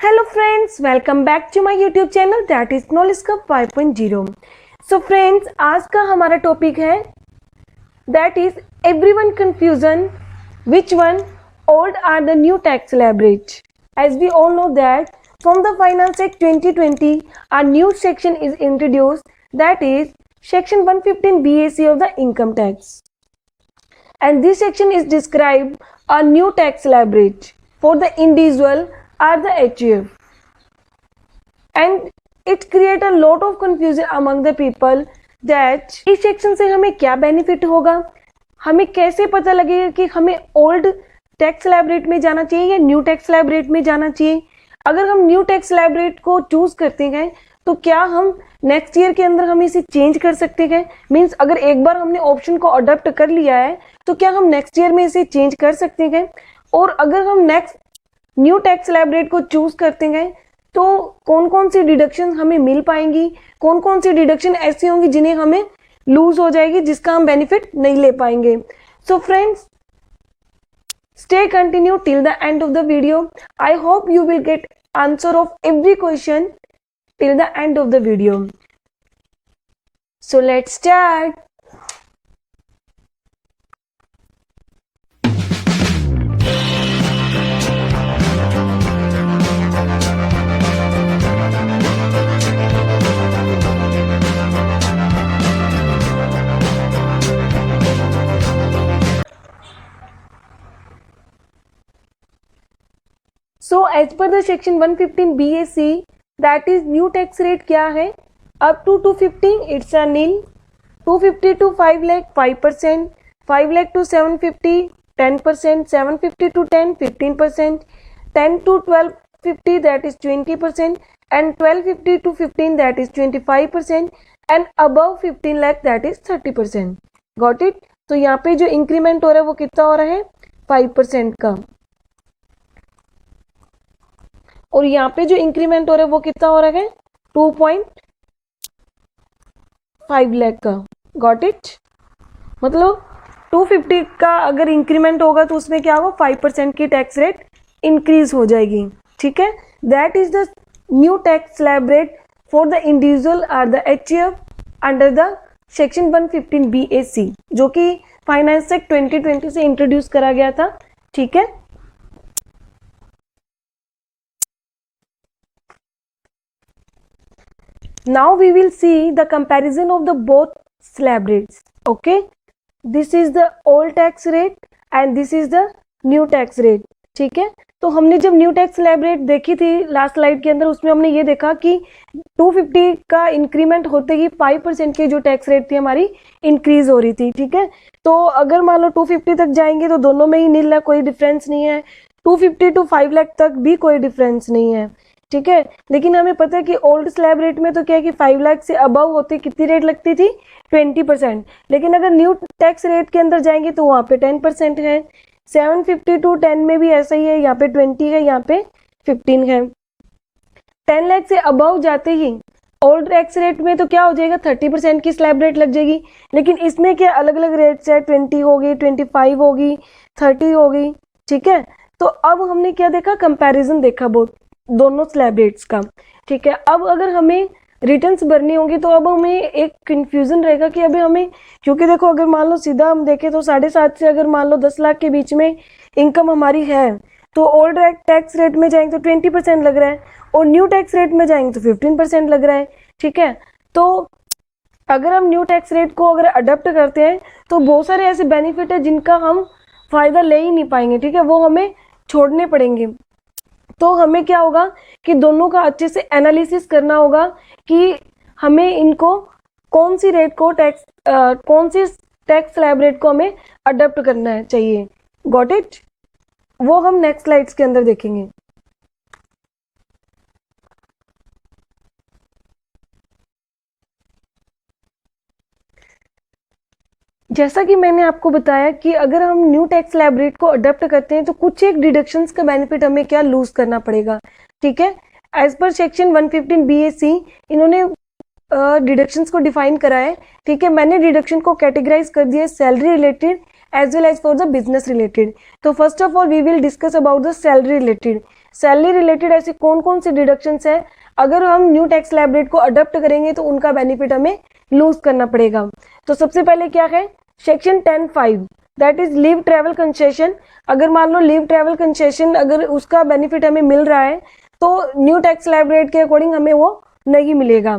Hello friends, welcome back to my YouTube channel that is Knowledge Cup 5.0. So friends, आज का हमारा topic है that is everyone confusion which one old are the new tax slabs. As we all know that from the Finance Act 2020 a new section is introduced that is section 115 BAC of the income tax. And this section is described a new tax slab rate for the individual are the HUF, and it create a lot of confusion among the people that इस section से हमें क्या benefit होगा, हमें कैसे पता लगेगा कि हमें ओल्ड टैक्स स्लैब रेट में जाना चाहिए या न्यू टैक्स स्लैब रेट में जाना चाहिए। अगर हम न्यू टैक्स स्लैब रेट को चूज करते हैं तो क्या हम नेक्स्ट ईयर के अंदर हम इसे चेंज कर सकते हैं। मींस अगर एक बार हमने ऑप्शन को अडॉप्ट कर लिया है तो क्या हम नेक्स्ट ईयर में इसे चेंज कर सकते हैं। और अगर हम next new tax slab rate को चूज करते हैं तो कौन कौन सी डिडक्शन हमें मिल पाएंगी, कौन कौन सी डिडक्शन ऐसी होंगी जिन्हें हमें लूज हो जाएगी, जिसका हम बेनिफिट नहीं ले पाएंगे। So friends, stay continue till the end of the video. I hope you will get answer of every question till the end of the video. So let's start. So as per the section 115 BAC that is new tax rate क्या है, up to 250 it's a nil, 250 to 5 lakh 5%, 5 lakh to 750 10%, 750 to 10 15%, 10 to 1250 that is 20%, and 1250 to 15 that is 25%, and above 15 lakh that is 30%. Got it? तो यहाँ पे जो increment हो रहा है वो कितना हो रहा है 5% का, और यहाँ पे जो इंक्रीमेंट हो रहा है वो कितना हो रहा है 2.5 लाख का। Got it? मतलब 250 का अगर इंक्रीमेंट होगा तो उसमें क्या होगा 5% की टैक्स रेट इंक्रीज हो जाएगी। ठीक है, that is the new tax slab rate for the individual or the HUF under the section 115 BAC जो कि फाइनेंस एक्ट 2020 से इंट्रोड्यूस करा गया था। ठीक है, now we will see the comparison of the both slab rates. Okay, this is the old tax rate and this is the new tax rate. ठीक है, तो हमने जब न्यू टैक्स स्लैब रेट देखी थी लास्ट स्लाइड के अंदर, उसमें हमने ये देखा कि 250 का इंक्रीमेंट होते ही 5% की जो टैक्स रेट थी हमारी इंक्रीज हो रही थी। ठीक है, तो अगर मान लो 250 तक जाएंगे तो दोनों में ही नील है, कोई डिफरेंस नहीं है। 250 टू 5 लाख तक भी कोई डिफरेंस नहीं है। ठीक है, लेकिन हमें पता है कि ओल्ड स्लैब रेट में तो क्या है कि 5 लाख से अबव होती कितनी रेट लगती थी 20%, लेकिन अगर न्यू टैक्स रेट के अंदर जाएंगे तो वहाँ पे 10% है। 750 टू 10 में भी ऐसा ही है, यहाँ पे 20 है, यहाँ पे 15 है। 10 लाख से अबव जाते ही ओल्ड टैक्स रेट में तो क्या हो जाएगा 30% की स्लैब रेट लग जाएगी, लेकिन इसमें क्या अलग अलग रेट्स है, 20 होगी, 25 होगी, 30 होगी। ठीक है, तो अब हमने क्या देखा, कंपैरिजन देखा बहुत दोनों स्लैब रेट्स का। ठीक है, अब अगर हमें रिटर्न्स भरनी होगी तो अब हमें एक कंफ्यूजन रहेगा कि अभी हमें, क्योंकि देखो अगर मान लो सीधा हम देखें तो 7.5 से अगर मान लो 10 लाख के बीच में इनकम हमारी है तो ओल्ड टैक्स रेट में जाएंगे तो 20% लग रहा है और न्यू टैक्स रेट में जाएंगे तो 15% लग रहा है। ठीक है, तो अगर हम न्यू टैक्स रेट को अगर अडॉप्ट करते हैं तो बहुत सारे ऐसे बेनिफिट है जिनका हम फायदा ले ही नहीं पाएंगे। ठीक है, वो हमें छोड़ने पड़ेंगे। तो हमें क्या होगा कि दोनों का अच्छे से एनालिसिस करना होगा कि हमें इनको कौन सी रेट को कौन सी टैक्स स्लैब रेट को हमें अडॉप्ट करना चाहिए। Got it? वो हम नेक्स्ट स्लाइड्स के अंदर देखेंगे। जैसा कि मैंने आपको बताया कि अगर हम न्यू टैक्स स्लैब रेट को अडॉप्ट करते हैं तो कुछ एक डिडक्शंस का बेनिफिट हमें क्या लूज करना पड़ेगा। ठीक है, एज पर सेक्शन 115 BAC इन्होंने डिडक्शंस को डिफाइन करा है। ठीक है, मैंने डिडक्शन को कैटेगराइज कर दिया है salary related as well as for the business related. तो first of all we will discuss about the salary related. Salary related ऐसी कौन कौन सी डिडक्शंस है, अगर हम न्यू टैक्स स्लैब रेट को अडॉप्ट करेंगे तो उनका बेनिफिट हमें लूज करना पड़ेगा। तो सबसे पहले क्या है, section 10(5) that is leave travel concession. अगर मान लो लीव ट्रैवल कंसेशन अगर उसका बेनिफिट हमें मिल रहा है तो न्यू टैक्स स्लैब रेट के अकॉर्डिंग हमें वो नहीं मिलेगा।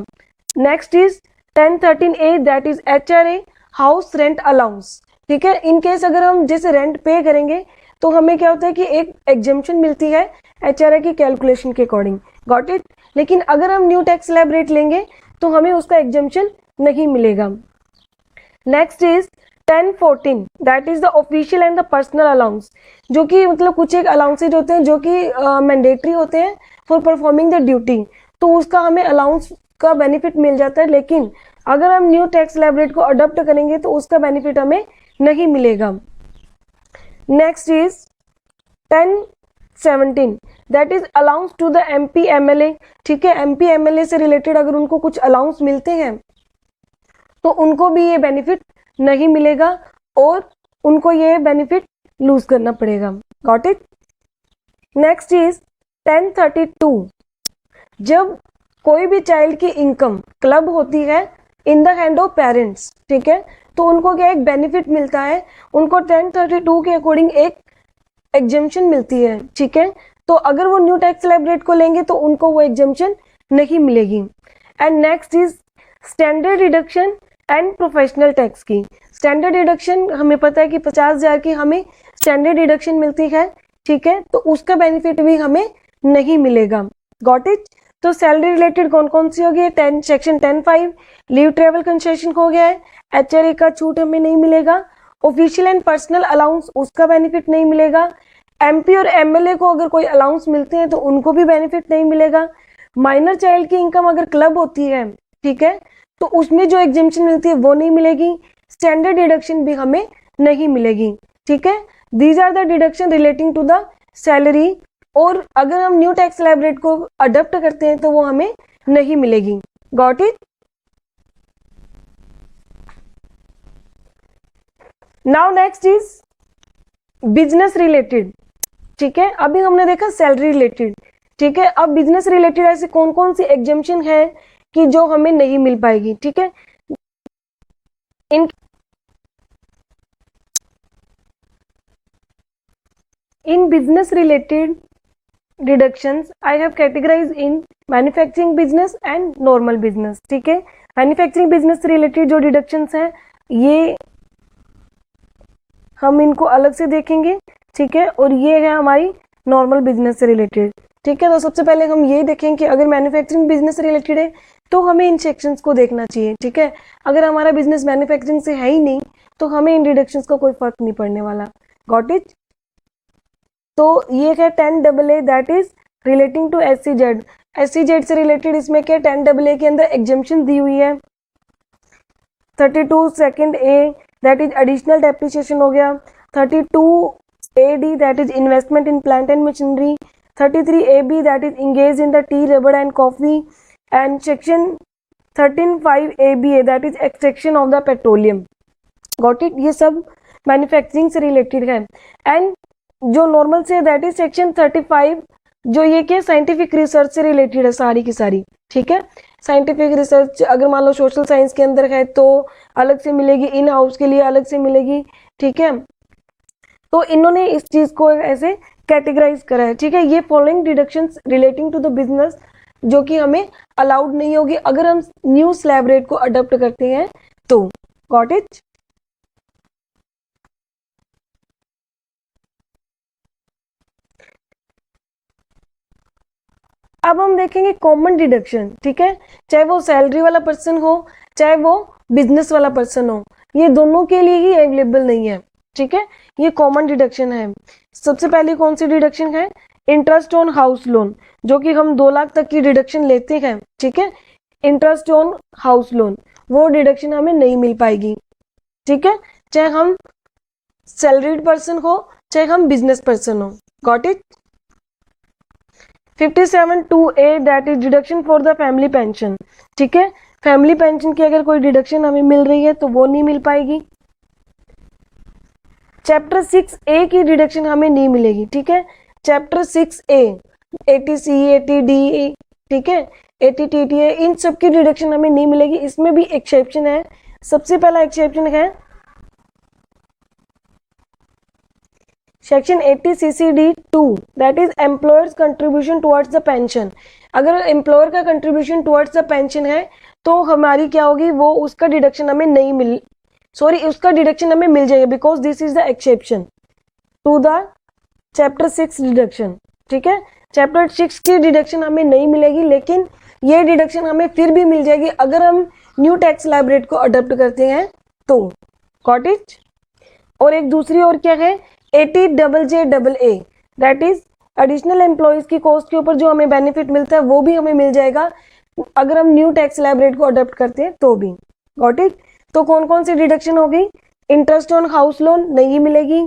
Next is 10(13)(a) that is HRA house rent allowance. ठीक है, इन केस अगर हम जैसे रेंट पे करेंगे तो हमें क्या होता है कि एक एग्जेम्पशन मिलती है HRA की कैलकुलेशन के अकॉर्डिंग, गॉट इट। लेकिन अगर हम न्यू टैक्स स्लैब रेट लेंगे तो हमें उसका एग्जेम्पशन नहीं मिलेगा। Next is 10(14) that is the official and the personal allowance, जो कि मतलब कुछ एक अलाउंसेज होते हैं जो कि मैंडेटरी होते हैं फॉर परफॉर्मिंग द ड्यूटी, तो उसका हमें अलाउंस का बेनिफिट मिल जाता है। लेकिन अगर हम न्यू टैक्स स्लैब रेट को अडॉप्ट करेंगे तो उसका बेनिफिट हमें नहीं मिलेगा। Next is 10(17) that is allowance to the MP MLA। ठीक है, MP MLA से रिलेटेड अगर उनको कुछ अलाउंस मिलते हैं तो उनको भी ये बेनिफिट नहीं मिलेगा और उनको ये बेनिफिट लूज करना पड़ेगा, गॉट इट। नेक्स्ट इज 10(32) जब कोई भी चाइल्ड की इनकम क्लब होती है in the hand of parents, ठीक है, तो उनको क्या एक बेनिफिट मिलता है, उनको 10(32) के अकॉर्डिंग एक एग्जेम्पशन मिलती है। ठीक है, तो अगर वो न्यू टैक्स स्लैब रेट को लेंगे तो उनको वो एग्जेम्पशन नहीं मिलेगी। And next is standard deduction and professional tax की। स्टैंडर्ड डिडक्शन हमें पता है कि 50,000 की हमें स्टैंडर्ड डिडक्शन मिलती है। ठीक है, तो उसका बेनिफिट भी हमें नहीं मिलेगा, गॉट इट। तो सैलरी रिलेटेड कौन कौन सी होगी, सेक्शन 10(5) लीव ट्रेवल कंसेशन हो गया है, HRA का छूट हमें नहीं मिलेगा, ऑफिशियल एंड पर्सनल अलाउंस उसका बेनिफिट नहीं मिलेगा, MP और MLA को अगर कोई अलाउंस मिलते हैं तो उनको भी बेनिफिट नहीं मिलेगा, माइनर चाइल्ड की इनकम अगर क्लब होती है, ठीक है, तो उसमें जो एग्जेम्पशन मिलती है वो नहीं मिलेगी, स्टैंडर्ड डिडक्शन भी हमें नहीं मिलेगी। ठीक है, these are the deduction relating to the salary, और अगर हम न्यू टैक्स स्लैब रेट को अडॉप्ट करते हैं तो वो हमें नहीं मिलेगी, got it. Now next is business related. ठीक है, अभी हमने देखा सैलरी रिलेटेड, ठीक है, अब बिजनेस रिलेटेड ऐसे कौन कौन सी एग्जेम्पशन है कि जो हमें नहीं मिल पाएगी। ठीक है, in business related deductions I have categorized in manufacturing business and normal business। ठीक है, मैन्युफैक्चरिंग बिजनेस से रिलेटेड जो डिडक्शंस हैं ये हम इनको अलग से देखेंगे। ठीक है, और ये है हमारी नॉर्मल बिजनेस से रिलेटेड। ठीक है, तो सबसे पहले हम ये देखें कि अगर मैन्युफैक्चरिंग बिजनेस से रिलेटेड है तो हमें इन सेक्शंस को देखना चाहिए। ठीक है, अगर हमारा बिजनेस मैन्युफैक्चरिंग से है ही नहीं तो हमें इन डिडक्शंस का कोई फर्क नहीं पड़ने वाला, गॉट इट। तो ये है 10AA that is relating to SEZ। SEZ से रिलेटेड इसमें क्या 10AA के अंदर एग्जेम्पशन दी हुई है। 32 second A that is additional depreciation हो गया, 32 AD that is investment in plant and machinery, 33 AB that is engage in the T rubber and coffee, and section 13(5) ABA that is extraction of the petroleum, got it. ये सब manufacturing से related है। And जो normal say that is section 35 जो ये क्या scientific research से related है सारी की सारी। ठीक है, साइंटिफिक रिसर्च अगर मान लो सोशल साइंस के अंदर है तो अलग से मिलेगी, इन हाउस के लिए अलग से मिलेगी। ठीक है, तो इन्होंने इस चीज को ऐसे कैटेगराइज करा है। ठीक है, ये following deductions relating to the business जो कि हमें अलाउड नहीं होगी अगर हम न्यू स्लैब रेट को अडॉप्ट करते हैं तो, गॉट इट। अब हम देखेंगे कॉमन डिडक्शन। ठीक है, चाहे वो सैलरी वाला पर्सन हो चाहे वो बिजनेस वाला पर्सन हो, ये दोनों के लिए ही अवेलेबल नहीं है। ठीक है, ये कॉमन डिडक्शन है। सबसे पहले कौन सी डिडक्शन है, इंटरेस्ट ऑन हाउस लोन, जो कि हम 2 लाख तक की डिडक्शन लेते हैं। ठीक है, इंटरेस्ट ऑन हाउस लोन वो डिडक्शन हमें नहीं मिल पाएगी। ठीक है, चाहे हम सैलरीड पर्सन हो चाहे हम बिजनेस पर्सन हो, got it. 57(2)A that is deduction for the family pension. ठीक है, फैमिली पेंशन की अगर कोई डिडक्शन हमें मिल रही है तो वो नहीं मिल पाएगी। चैप्टर 6A की डिडक्शन हमें नहीं मिलेगी। ठीक है, चैप्टर 6A ATC, ATD, ठीक है, ATTTA, इन सब की डिडक्शन हमें नहीं मिलेगी। इसमें भी एक्सेप्शन है। सबसे पहला एक्सेप्शन है section 80CCD2, that is employers contribution towards the pension. अगर एम्प्लॉयर का कंट्रीब्यूशन टुवर्ड्स द पेंशन है तो हमारी क्या होगी, वो उसका डिडक्शन हमें नहीं मिल उसका डिडक्शन हमें मिल जाएगा, because this is the exception to the chapter 6 deduction. ठीक है, चैप्टर 6 की डिडक्शन हमें नहीं मिलेगी, लेकिन ये डिडक्शन हमें फिर भी मिल जाएगी अगर हम न्यू टैक्स स्लैब रेट को अडॉप्ट करते हैं तो। Got it. और एक दूसरी और क्या है, 80JJAA, that is additional employees की कॉस्ट के ऊपर जो हमें बेनिफिट मिलता है वो भी हमें मिल जाएगा अगर हम न्यू टैक्स स्लैब रेट को अडॉप्ट करते हैं तो भी। Got it. तो कौन कौन सी डिडक्शन होगी, इंटरेस्ट ऑन हाउस लोन नहीं मिलेगी,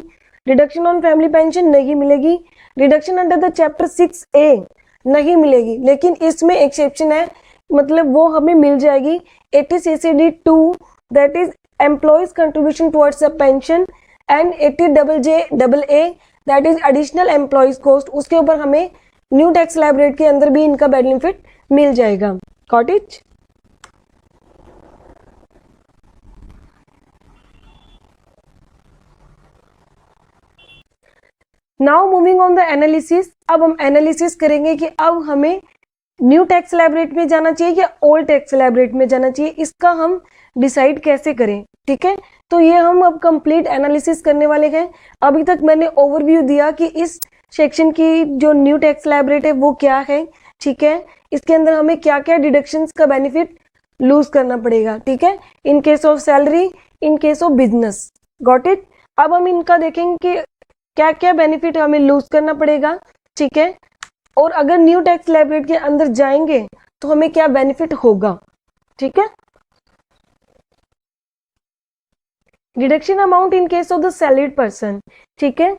डिडक्शन ऑन फैमिली पेंशन नहीं मिलेगी, deduction under the chapter 6A नहीं मिलेगी, लेकिन इसमें एक्सेप्शन है, मतलब वो हमें मिल जाएगी 80CCD2, that is employees contribution towards the pension, and 80JJAA, that is additional employees cost. उसके ऊपर हमें न्यू टैक्स स्लैब रेट के अंदर भी इनका बेनिफिट मिल जाएगा। Got it. Now moving on the analysis. अब हम एनालिसिस करेंगे कि अब हमें न्यू टैक्स स्लैब रेट में जाना चाहिए या ओल्ड टैक्स स्लैब रेट में जाना चाहिए, इसका हम डिसाइड कैसे करें। ठीक है, तो ये हम अब कंप्लीट एनालिसिस करने वाले हैं। अभी तक मैंने ओवरव्यू दिया कि इस सेक्शन की जो न्यू टैक्स स्लैब रेट है वो क्या है। ठीक है, इसके अंदर हमें क्या क्या डिडक्शंस का बेनिफिट लूज करना पड़ेगा। ठीक है, in case of salary, in case of business. Got it. अब हम इनका देखेंगे कि क्या क्या बेनिफिट हमें लूज करना पड़ेगा। ठीक है, और अगर न्यू टैक्स स्लैब रेट के अंदर जाएंगे तो हमें क्या बेनिफिट होगा। ठीक है, deduction amount in case of the salaried person. ठीक है,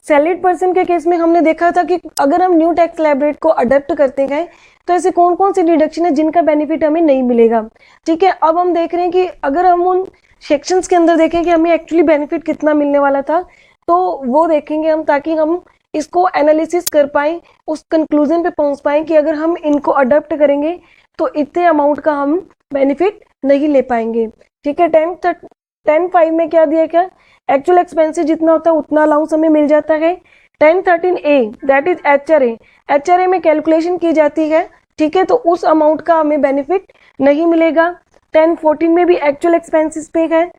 सैलरीड पर्सन के केस में हमने देखा था कि अगर हम न्यू टैक्स स्लैब रेट को अडॉप्ट करते हैं तो ऐसे कौन कौन सी डिडक्शन है जिनका बेनिफिट हमें नहीं मिलेगा। ठीक है, अब हम देख रहे हैं कि अगर हम उन सेक्शंस के अंदर देखें कि हमें एक्चुअली बेनिफिट कितना मिलने वाला था, तो वो देखेंगे हम, ताकि हम इसको एनालिसिस कर पाएं, उस कंक्लूजन पे पहुंच पाएं कि अगर हम इनको अडॉप्ट करेंगे तो इतने अमाउंट का हम बेनिफिट नहीं ले पाएंगे। ठीक है, 10.5 में क्या दिया, क्या एक्चुअल एक्सपेंसेस जितना होता है उतना अलाउंस हमें मिल जाता है। 10.13A, दैट इज HRA में कैलकुलेशन की जाती है। ठीक है, तो उस अमाउंट का हमें बेनिफिट नहीं मिलेगा। 10.14 में भी एक्चुअल एक्सपेंसेस पे है।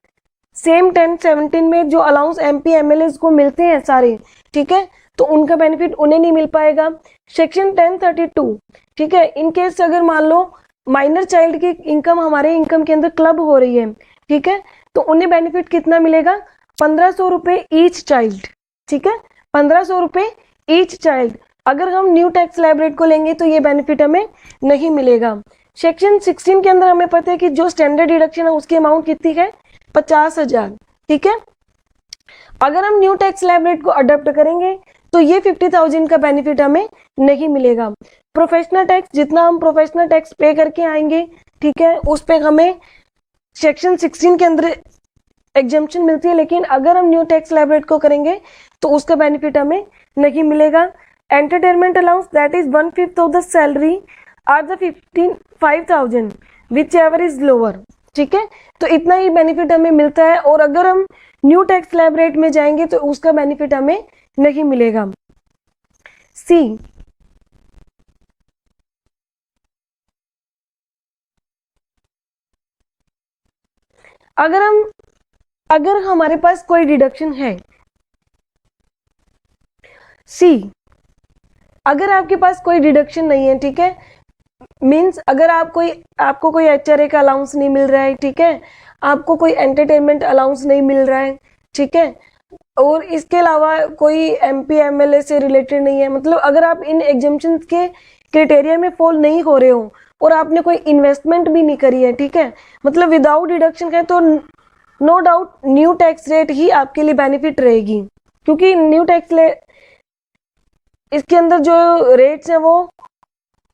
सेम 10.17 में जो अलाउंस MP MLAs को मिलते हैं सारे, ठीक है, तो उनका बेनिफिट उन्हें नहीं मिल पाएगा। सेक्शन 1032, ठीक है, इन केस अगर मान लो माइनर चाइल्ड की इनकम हमारे इनकम के अंदर क्लब हो रही है, ठीक है, तो उन्हें बेनिफिट कितना मिलेगा, 1500 रुपए ईच चाइल्ड। ठीक है, 1500 रुपए ईच चाइल्ड। अगर हम न्यू टैक्स स्लैब रेट को लेंगे तो ये बेनिफिट हमें नहीं मिलेगा। सेक्शन 16 के अंदर हमें पता है कि जो स्टैंडर्ड डिडक्शन है उसकी अमाउंट कितनी है, 50,000। ठीक है, अगर हम न्यू टैक्स स्लैब रेट को अडॉप्ट करेंगे तो ये 50,000 का बेनिफिट हमें नहीं मिलेगा। प्रोफेशनल टैक्स, जितना हम प्रोफेशनल टैक्स पे करके आएंगे, ठीक है, उस पे हमें सेक्शन 16 के अंदर एग्जम्पशन मिलती है, लेकिन अगर हम न्यू टैक्स स्लैब रेट को करेंगे तो उसका बेनिफिट हमें नहीं मिलेगा। Entertainment allowance, that is 1/5 of the salary or the 5,000 whichever is lower. ठीक है, तो इतना ही बेनिफिट हमें मिलता है, और अगर हम न्यू टैक्स स्लैब रेट में जाएंगे तो उसका बेनिफिट हमें नहीं मिलेगा। सी, अगर हमारे पास कोई डिडक्शन है, सी, अगर आपके पास कोई डिडक्शन नहीं है, ठीक है, मीन्स अगर आपको कोई HRA का अलाउंस नहीं मिल रहा है, ठीक है, आपको कोई एंटरटेनमेंट अलाउंस नहीं मिल रहा है, ठीक है, और इसके अलावा कोई MP MLA से रिलेटेड नहीं है, मतलब अगर आप इन एग्जम्पशन के क्राइटेरिया में फॉल नहीं हो रहे हो और आपने कोई इन्वेस्टमेंट भी नहीं करी है, ठीक है, मतलब विदाउट डिडक्शन है, तो no doubt new tax rate ही आपके लिए बेनिफिट रहेगी, क्योंकि न्यू टैक्स इसके अंदर जो रेट्स हैं वो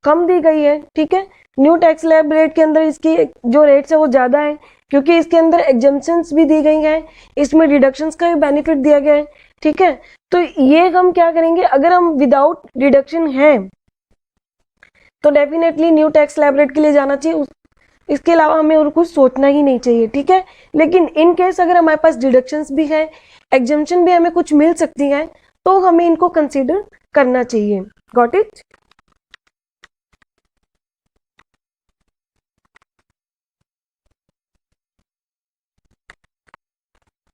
कम दी गई है। ठीक है, न्यू टैक्स स्लैब रेट के अंदर इसकी जो रेट्स है वो ज़्यादा है, क्योंकि इसके अंदर एग्जम्पशंस भी दी गई हैं, इसमें डिडक्शंस का भी बेनिफिट दिया गया है। ठीक है, तो ये हम क्या करेंगे, अगर हम विदाउट डिडक्शन हैं, तो definitely new tax slab rate के लिए जाना चाहिए। इसके अलावा हमें और कुछ सोचना ही नहीं चाहिए, ठीक है। लेकिन इन केस अगर हमारे पास डिडक्शंस भी है, एग्जम्पशन भी हमें कुछ मिल सकती है, तो हमें इनको कंसीडर करना चाहिए। Got it?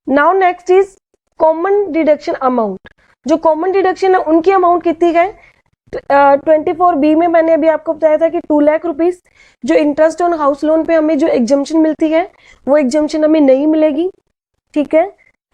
Now next is common deduction amount. जो कॉमन डिडक्शन है उनकी अमाउंट कितनी है? 24B में मैंने अभी आपको बताया था कि 2 लाख रुपीज जो इंटरेस्ट ऑन हाउस लोन पे हमें जो एग्जम्पशन मिलती है वो एग्जम्पशन हमें नहीं मिलेगी, ठीक है।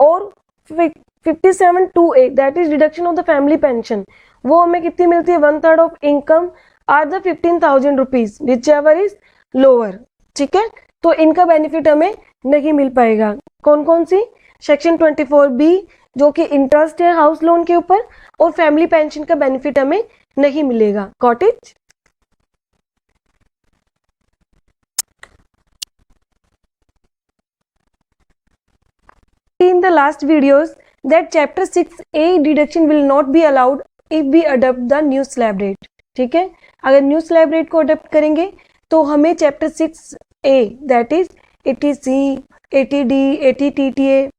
और 57(2)(a) that is deduction of the family pension, वो हमें कितनी मिलती है? 1/3 of income or the 15,000 rupees whichever is lower, ठीक है। तो इनका बेनिफिट हमें नहीं मिल पाएगा। कौन कौन सी? सेक्शन 24B जो कि इंटरेस्ट है हाउस लोन के ऊपर, और फैमिली पेंशन का बेनिफिट हमें नहीं मिलेगा। Got it? In the last videos that chapter 6A deduction will not be allowed if we adopt the new slab rate, ठीक है। अगर न्यू स्लैब रेट को अडोप्ट करेंगे तो हमें chapter 6A that is 80C, 80D, 80TTA,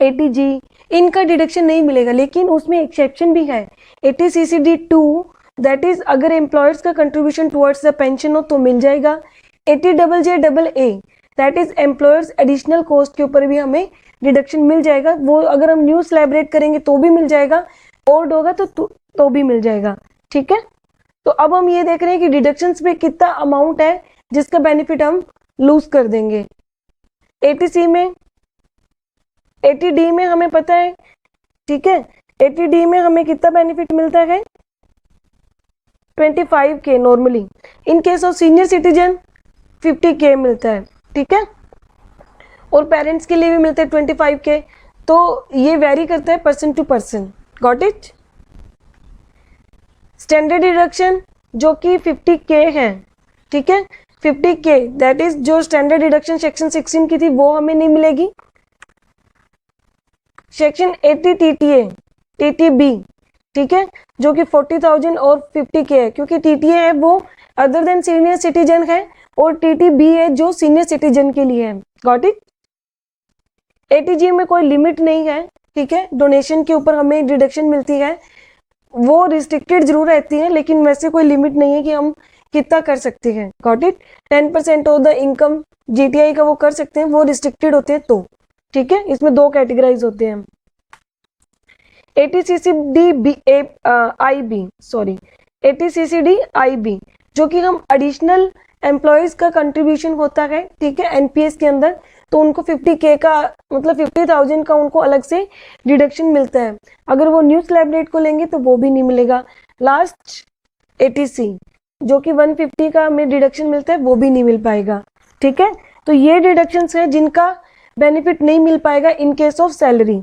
80G इनका deduction नहीं मिलेगा। लेकिन उसमें एक्सेप्शन भी है, 80CCD2 दैट इज अगर एम्प्लॉयर्स का कंट्रीब्यूशन टुवर्ड्स द पेंशन हो तो मिल जाएगा। 80JJAA that is employers additional cost के ऊपर भी हमें डिडक्शन मिल जाएगा। वो अगर हम न्यू स्लैब रेट करेंगे तो भी मिल जाएगा, ओल्ड होगा तो भी मिल जाएगा, ठीक है। तो अब हम ये देख रहे हैं कि डिडक्शंस पे कितना अमाउंट है जिसका बेनिफिट हम लूज कर देंगे। 80C में, 80D में हमें पता है, ठीक है। 80D में हमें कितना बेनिफिट मिलता है? 25K normally. In case of senior citizen 50K मिलता है, ठीक है। और पेरेंट्स के लिए भी मिलता है 25K। तो ये वेरी करता है person to person. Got it? Standard deduction जो कि 50K है, ठीक है। 50K दैट इज जो स्टैंडर्ड डिडक्शन सेक्शन 16 की थी वो हमें नहीं मिलेगी। सेक्शन 80 TTA, TTB, ठीक है, जो कि 40,000 और 50K है, क्योंकि TTA है वो अदर देन सीनियर सिटीजन है और TTB है जो सीनियर सिटीजन के लिए है। Got it? 80G में कोई लिमिट नहीं है, ठीक है। डोनेशन के ऊपर हमें डिडक्शन मिलती है, वो रिस्ट्रिक्टेड जरूर रहती है लेकिन वैसे कोई लिमिट नहीं है कि हम कितना कर सकते हैं। Got it? 10% of the income GTI का वो कर सकते हैं, वो रिस्ट्रिक्टेड होते हैं तो, ठीक है। इसमें 2 कैटेगराइज होते हैं। 80CCD जो कि हम एडिशनल एम्प्लॉयज का कंट्रीब्यूशन होता है, ठीक है, NPS के अंदर, तो उनको 50K का मतलब 50,000 का उनको अलग से डिडक्शन मिलता है। अगर वो न्यू स्लैब रेट को लेंगे तो वो भी नहीं मिलेगा। लास्ट 80C जो कि 150 का हमें डिडक्शन मिलता है वो भी नहीं मिल पाएगा, ठीक है। तो ये डिडक्शंस है जिनका बेनिफिट नहीं मिल पाएगा इन केस ऑफ सैलरी,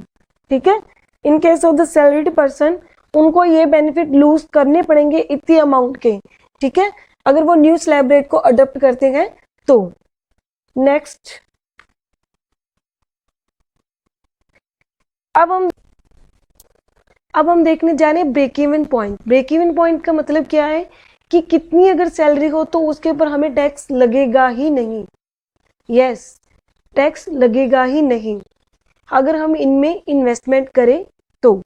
ठीक है। In case of the salaried person उनको ये बेनिफिट लूज करने पड़ेंगे इतनी अमाउंट के, ठीक है, अगर वो न्यू स्लैब रेट को अडॉप्ट करते हैं तो। नेक्स्ट, अब हम देखने जा रहे हैं break even point. Break even point का मतलब क्या है कि कितनी अगर सैलरी हो तो उसके ऊपर हमें टैक्स लगेगा ही नहीं। यस, टैक्स लगेगा ही नहीं अगर हम इनमें इन्वेस्टमेंट करें तो।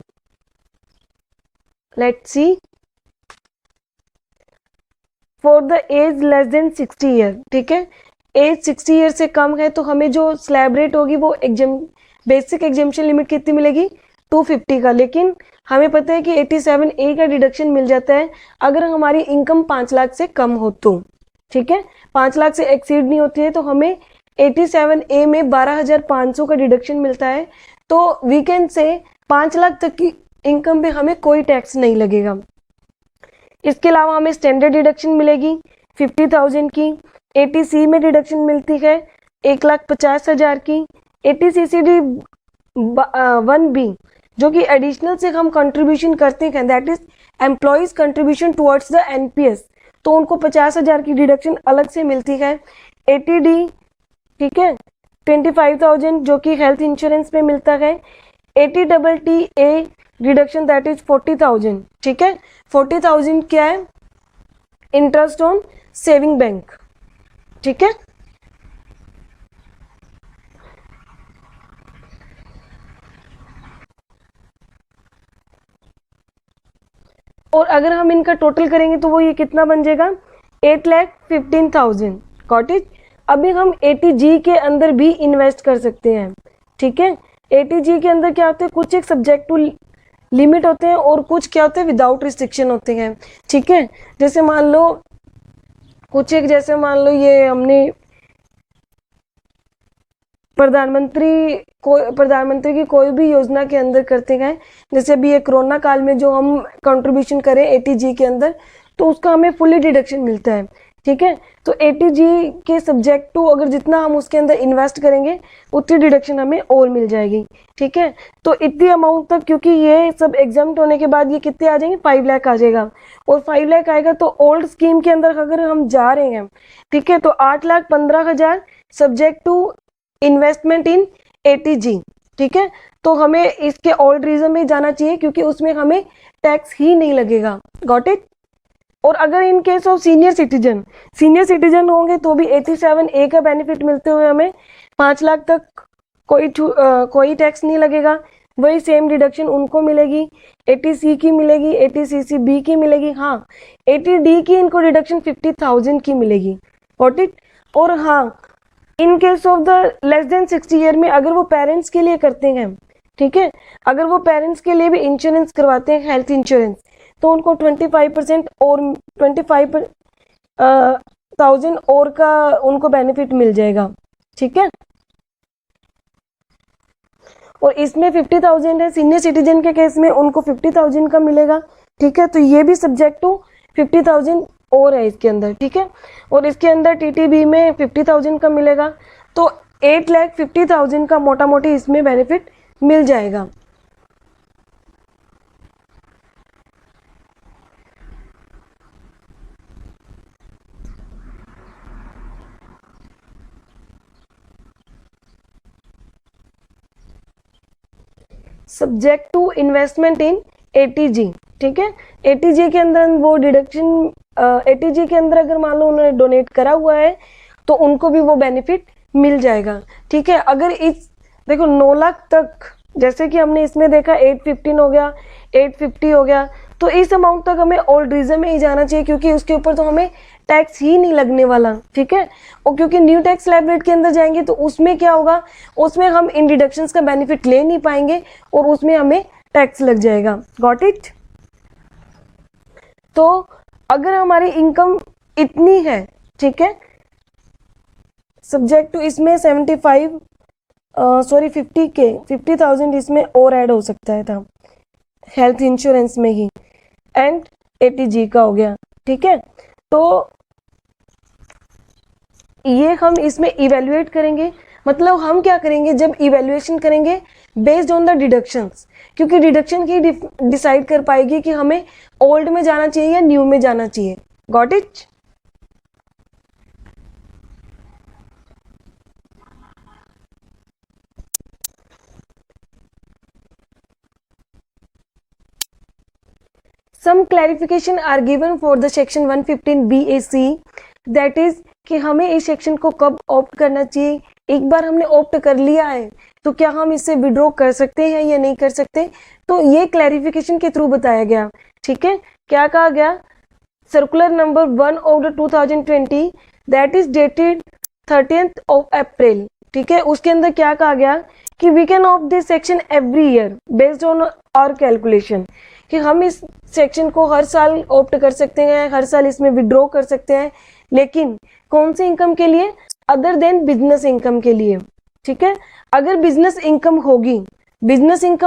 Let's see, for the age less than 60 year, ठीक है, एज 60 ईयर से कम है तो हमें जो स्लैब रेट होगी वो बेसिक एग्जेम्पशन लिमिट कितनी मिलेगी? 250 का। लेकिन हमें पता है कि 87A का डिडक्शन मिल जाता है अगर हमारी इनकम 5 लाख से कम हो तो, ठीक है, 5 लाख से एक्सीड नहीं होती है तो हमें 87A में 12,500 का डिडक्शन मिलता है। तो वी कैन से 5 लाख तक की इनकम पे हमें कोई टैक्स नहीं लगेगा। इसके अलावा हमें स्टैंडर्ड डिडक्शन मिलेगी 50,000 की, 80C में डिडक्शन मिलती है 1,50,000 की, 80CCD1B जो कि एडिशनल से हम कंट्रीब्यूशन करते हैं that is employees contribution towards the NPS, तो उनको 50,000 की डिडक्शन अलग से मिलती है। 80D, ठीक है, 25,000 जो कि हेल्थ इंश्योरेंस पे मिलता है। 80TTA डिडक्शन दैट इज 40,000, ठीक है, 40,000 क्या है? इंटरेस्ट ऑन सेविंग बैंक, ठीक है। और अगर हम इनका टोटल करेंगे तो वो ये कितना बन जाएगा, 8,15,000। Got it. अभी हम ATG के अंदर भी इन्वेस्ट कर सकते हैं, ठीक है। ATG के अंदर क्या होते हैं, कुछ एक सब्जेक्ट टू लिमिट होते हैं और कुछ क्या होते हैं विदाउट रिस्ट्रिक्शन होते हैं, ठीक है। जैसे मान लो कुछ एक, जैसे मान लो ये हमने प्रधानमंत्री की कोई भी योजना के अंदर करते हैं, जैसे अभी ये कोरोना काल में जो हम कंट्रीब्यूशन करें ATG के अंदर, तो उसका हमें फुली डिडक्शन मिलता है, ठीक है। तो ATG के सब्जेक्ट टू अगर जितना हम उसके अंदर इन्वेस्ट करेंगे उतनी डिडक्शन हमें और मिल जाएगी, ठीक है। तो इतनी अमाउंट तक, क्योंकि ये सब एग्जाम्प्ट होने के बाद ये कितने आ जाएंगे, 5 लाख आ जाएगा। और 5 लाख आएगा तो ओल्ड स्कीम के अंदर अगर हम जा रहे हैं, ठीक है, तो 8,15,000 subject to investment in ATG, ठीक है। तो हमें इसके ओल्ड रीजन में जाना चाहिए क्योंकि उसमें हमें टैक्स ही नहीं लगेगा। Got it. और अगर in case of senior citizen होंगे तो भी 87A का बेनिफिट मिलते हुए हमें 5 लाख तक कोई टैक्स नहीं लगेगा। वही सेम डिडक्शन उनको मिलेगी, 80C की मिलेगी, 80CCB की मिलेगी, हाँ 80D की इनको डिडक्शन 50,000 की मिलेगी। Got it. और हाँ, in case of the less than 60 year में अगर वो पेरेंट्स के लिए करते हैं, ठीक है, अगर वो पेरेंट्स के लिए भी इंश्योरेंस करवाते हैं, हेल्थ इंश्योरेंस, तो उनको 25% और 25,000 और का उनको बेनिफिट मिल जाएगा, ठीक है। और इसमें 50,000 है, सीनियर सिटीजन के केस में उनको 50,000 का मिलेगा, ठीक है। तो ये भी सब्जेक्ट टू 50,000 और है इसके अंदर, ठीक है। और इसके अंदर TTB में 50,000 का मिलेगा, तो 8,50,000 का मोटा मोटी इसमें बेनिफिट मिल जाएगा। Subject to investment in ATG, ठीक है। ATG के अंदर वो डिडक्शन, ATG के अंदर अगर मान लो उन्होंने डोनेट करा हुआ है तो उनको भी वो बेनिफिट मिल जाएगा, ठीक है। अगर इस देखो 9 लाख तक, जैसे कि हमने इसमें देखा 815 हो गया, 850 हो गया, तो इस अमाउंट तक हमें ओल्ड रीजन में ही जाना चाहिए क्योंकि उसके ऊपर तो हमें टैक्स ही नहीं लगने वाला, ठीक है। और क्योंकि न्यू टैक्स स्लैब रेट के अंदर जाएंगे तो उसमें क्या होगा, उसमें हम इन डिडक्शंस का बेनिफिट ले नहीं पाएंगे और उसमें हमें टैक्स लग जाएगा। Got it. तो अगर हमारी इनकम इतनी है, ठीक है, सब्जेक्ट टू इसमें 50,000 इसमें और ऐड हो सकता है था हेल्थ इंश्योरेंस में ही, एंड ATG का हो गया, ठीक है। तो ये हम इसमें इवेल्युएट करेंगे, मतलब हम क्या करेंगे जब इवेल्युएशन करेंगे बेस्ड ऑन द डिडक्शंस, क्योंकि डिडक्शन ही डिसाइड कर पाएगी कि हमें ओल्ड में जाना चाहिए या न्यू में जाना चाहिए। Got it. Some clarification are given for the section 115 BAC, that is कि हमें इस सेक्शन को कब ऑप्ट करना चाहिए। एक बार हमने ऑप्ट कर लिया है तो क्या हम इससे विड्रॉ कर सकते हैं या नहीं कर सकते, तो ये क्लैरिफिकेशन के थ्रू बताया गया, ठीक है। क्या कहा गया, circular number 1 of the 2020 that is dated 30th of April, ठीक है। उसके अंदर क्या कहा गया कि we can opt this section every year based on our calculation, कि हम इस सेक्शन को हर साल ऑप्ट कर सकते हैं, हर साल इसमें विड्रॉ कर सकते हैं, लेकिन कौन सी इनकम के लिए, अदर देन बिजनेस इनकम के लिए, ठीक है। अगर बिजनेस इनकम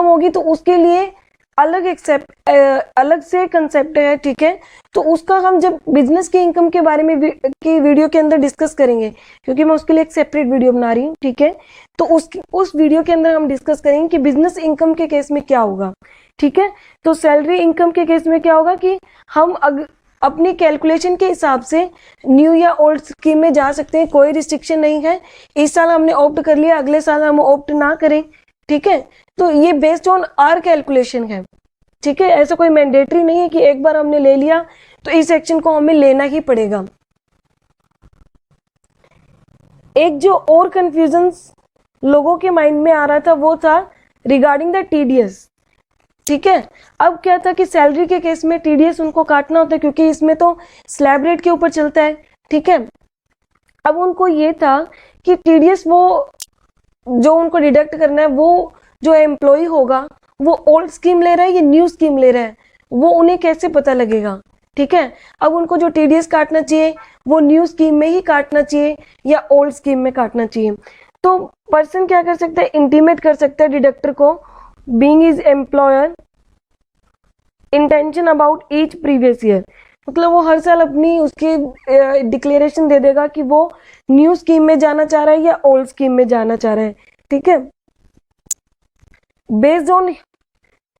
होगी तो उसके लिए अलग से कंसेप्ट है, ठीक है। तो उसका हम जब बिजनेस की इनकम के बारे में की वीडियो के अंदर डिस्कस करेंगे, क्योंकि मैं उसके लिए एक सेपरेट वीडियो बना रही हूँ, ठीक है। तो उस वीडियो के अंदर हम डिस्कस करेंगे कि बिजनेस इनकम के केस में क्या होगा, ठीक है। तो सैलरी इनकम के केस में क्या होगा कि हम अपनी कैलकुलेशन के हिसाब से न्यू या ओल्ड स्कीम में जा सकते हैं, कोई रिस्ट्रिक्शन नहीं है। इस साल हमने ऑप्ट कर लिया, अगले साल हम ऑप्ट ना करें, ठीक है। तो ये बेस्ड ऑन आवर कैलकुलेशन है, ठीक है, ऐसा कोई मैंडेटरी नहीं है कि एक बार हमने ले लिया तो इस सेक्शन को हमें लेना ही पड़ेगा। एक जो और कंफ्यूजन लोगों के माइंड में आ रहा था वो था रिगार्डिंग द टीडीएस। ठीक है, अब क्या था कि सैलरी के केस में टीडीएस उनको काटना होता है क्योंकि इसमें तो स्लैब रेट के ऊपर चलता है। ठीक है, अब उनको ये था कि टीडीएस वो जो उनको डिडक्ट करना है, वो जो एम्प्लॉय होगा वो ओल्ड स्कीम ले रहा है या न्यू स्कीम ले रहा है, वो उन्हें कैसे पता लगेगा। ठीक है, अब उनको जो टीडीएस काटना चाहिए वो न्यू स्कीम में ही काटना चाहिए या ओल्ड स्कीम में काटना चाहिए। तो पर्सन क्या कर सकता है, इंटीमेट कर सकता है डिडक्टर को, being is employer, intention about each previous year. मतलब वो हर साल अपनी उसकी डिक्लेरेशन दे देगा कि वो न्यू स्कीम में जाना चाह रहा है या ओल्ड स्कीम में जाना चाह रहा है। ठीक है, based on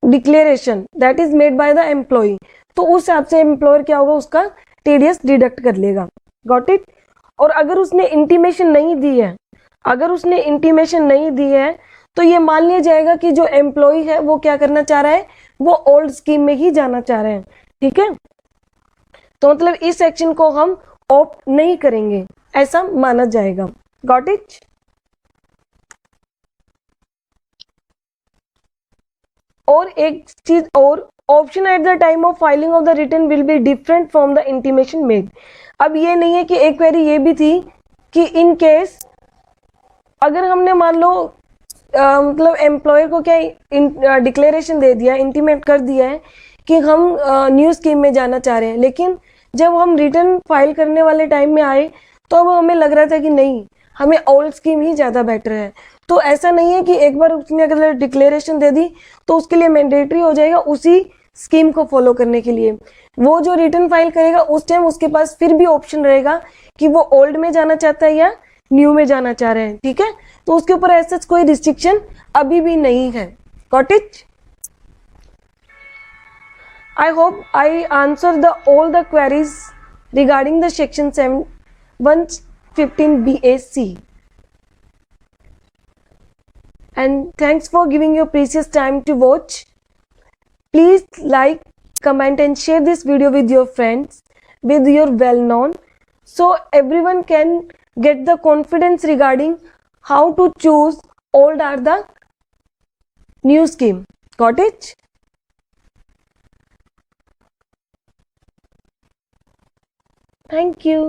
declaration that is made by the employ, तो उस हिसाब से एम्प्लॉयर क्या होगा, उसका टीडीएस डिडक्ट कर लेगा। Got it. और अगर उसने इंटीमेशन नहीं दी है, अगर उसने इंटीमेशन नहीं दी है तो ये मान लिया जाएगा कि जो एम्प्लॉय है वो क्या करना चाह रहा है, वो ओल्ड स्कीम में ही जाना चाह रहे हैं। ठीक है, तो मतलब इस सेक्शन को हम ऑप्ट नहीं करेंगे, ऐसा माना जाएगा। Got it. और एक चीज और, option at the time of filing of the return will be different from the intimation made. अब ये नहीं है कि एक क्वेरी ये भी थी कि इन केस अगर हमने मान लो मतलब एम्प्लॉयर को क्या डिक्लेरेशन दे दिया, इंटीमेट कर दिया है कि हम न्यू स्कीम में जाना चाह रहे हैं, लेकिन जब हम रिटर्न फाइल करने वाले टाइम में आए तो अब हमें लग रहा था कि नहीं, हमें ओल्ड स्कीम ही ज़्यादा बेटर है। तो ऐसा नहीं है कि एक बार उसने अगर डिक्लेरेशन दे दी तो उसके लिए मैंडेटरी हो जाएगा उसी स्कीम को फॉलो करने के लिए। वो जो रिटर्न फाइल करेगा उस टाइम उसके पास फिर भी ऑप्शन रहेगा कि वो ओल्ड में जाना चाहता है या न्यू में जाना चाह रहे हैं। ठीक है, तो उसके ऊपर ऐसा कोई रिस्ट्रिक्शन अभी भी नहीं है। Got it. I hope I answered all the queries regarding the section 115 BAC. And thanks for giving your precious time to watch. Please like, comment and share this video with your friends, with your well-known, so everyone can get the confidence regarding how to choose old or the new scheme. Got it? Thank you.